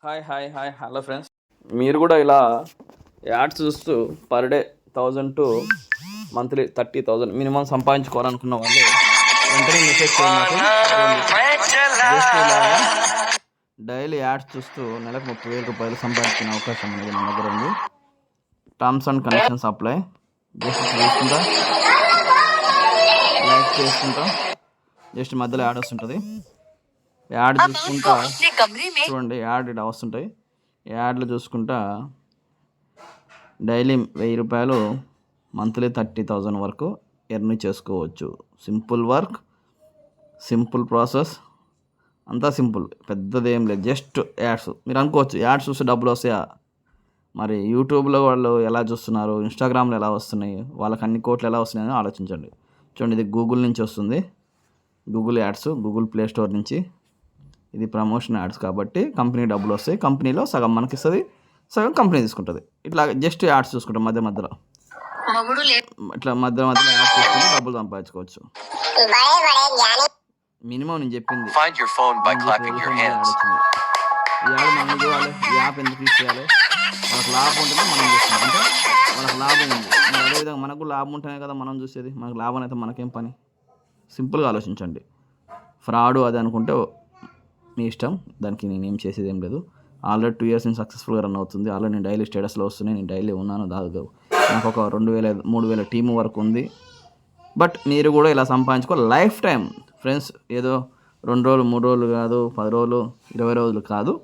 Hi hi hi hello friends. మీరు కూడా ఇలా యాడ్స్ చూస్తూ per day 1000 to monthly 30,000 minimum సంపాదించుకోవాలనుకున్న వాళ్ళు వెంటనే మెసేజ్ చేయండి. జస్ట్ ఇలా డైలీ యాడ్స్ చూస్తూ నెలకు 30,000 రూపాయలు సంపాదించుకునే అవకాశం అనేది మన దగ్గర ఉంది. Terms and conditions apply. Just చూసుకుంటా లైక్ చేసుకుంటా జస్ట్ మధ్యలో యాడ్ వస్తుంటుంది. యాడ్ చూసుకుంటా చూడండి, యాడ్ ఇలా వస్తుంటాయి. యాడ్లు చూసుకుంటా డైలీ 1,000 రూపాయలు మంత్లీ 30,000 వరకు ఎర్న్ చేసుకోవచ్చు. సింపుల్ వర్క్, సింపుల్ ప్రాసెస్, అంతా సింపుల్, పెద్దది ఏం లేదు. Just ads. మీరు అనుకోవచ్చు యాడ్స్ చూస్తే డబ్బులు వస్తాయా? మరి యూట్యూబ్లో వాళ్ళు ఎలా చూస్తున్నారు, ఇన్స్టాగ్రామ్లో ఎలా వస్తున్నాయి, వాళ్ళకి అన్ని కోట్లు ఎలా వస్తున్నాయని ఆలోచించండి. చూడండి, ఇది గూగుల్ నుంచి వస్తుంది. Google ads, Google play store నుంచి. ఇది ప్రమోషన్ యాడ్స్ కాబట్టి కంపెనీ డబ్బులు వస్తాయి. కంపెనీలో సగం మనకి ఇస్తుంది, సగం కంపెనీ తీసుకుంటుంది. ఇట్లా జస్ట్ యాడ్స్ చూసుకుంటాం మధ్యలో ఇట్లా మధ్యలో యాడ్స్ చూసుకుంటే డబ్బులు సంపాదించుకోవచ్చు. మినిమం నేను చెప్పింది ఈ యాడ్ మనం చూడాలి. ఈ యాప్ ఎందుకు యూజ్ చేయాలి? మనకు లాభం ఉంటేనే మనం చూస్తాం. అంటే మనకు లాభం ఉంది, మరి అదేవిధంగా మనకు లాభం ఉంటేనే కదా మనం చూసేది. మనకు లాభం అయితే మనకేం పని? సింపుల్గా ఆలోచించండి. ఫ్రాడ్ అది అనుకుంటే మీ ఇష్టం, దానికి నేనేం చేసేది ఏం లేదు. ఆల్రెడీ 2 years నుంచి సక్సెస్ఫుల్గా రన్ అవుతుంది. ఆల్రెడీ నేను డైలీ స్టేటస్లో వస్తున్నాయి, నేను డైలీ ఉన్నాను. దాదాపు నాకు ఒక 2,000-3,000 టీము వరకు ఉంది. బట్ మీరు కూడా ఇలా సంపాదించుకో. లైఫ్ టైం ఫ్రెండ్స్, ఏదో 2 రోజులు 3 రోజులు కాదు, 10 రోజులు 20 రోజులు కాదు,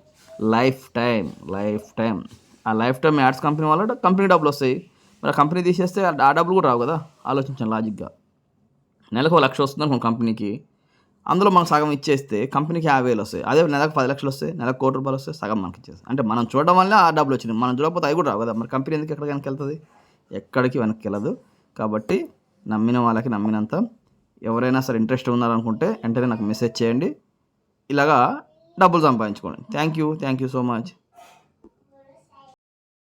లైఫ్ టైం. ఆ లైఫ్ టైం యాడ్స్ కంపెనీ వల్ల కంపెనీ డబ్బులు వస్తాయి. మరి ఆ కంపెనీ తీసేస్తే ఆ డబ్బులు కూడా రావు కదా. ఆలోచించండి లాజిక్గా. నెలకు 1,00,000 వస్తుంది అనుకో కంపెనీకి, అందులో మనం సగం ఇచ్చేస్తే కంపెనీకి 50,000 వస్తాయి. అదే నెలకు 10 లక్షలు వస్తాయి, నెలకు 1,00,00,000 రూపాయలు వస్తాయి, సగం మనకి ఇచ్చేస్తాయి. అంటే మనం చూడడం వల్ల ఆ డబ్బులు వచ్చినాయి. మనం చూడకపోతే అవి కూడా రావు కదా. మరి కంపెనీ ఎందుకు ఎక్కడికి వెనక్కి వెళ్తుంది? ఎక్కడికి వెనక్కి వెళ్ళదు. కాబట్టి నమ్మిన వాళ్ళకి నమ్మినంత. ఎవరైనా సరే ఇంట్రెస్ట్ ఉన్నారనుకుంటే వెంటనే నాకు మెసేజ్ చేయండి. ఇలాగా డబ్బులు సంపాదించుకోండి. Thank you so much.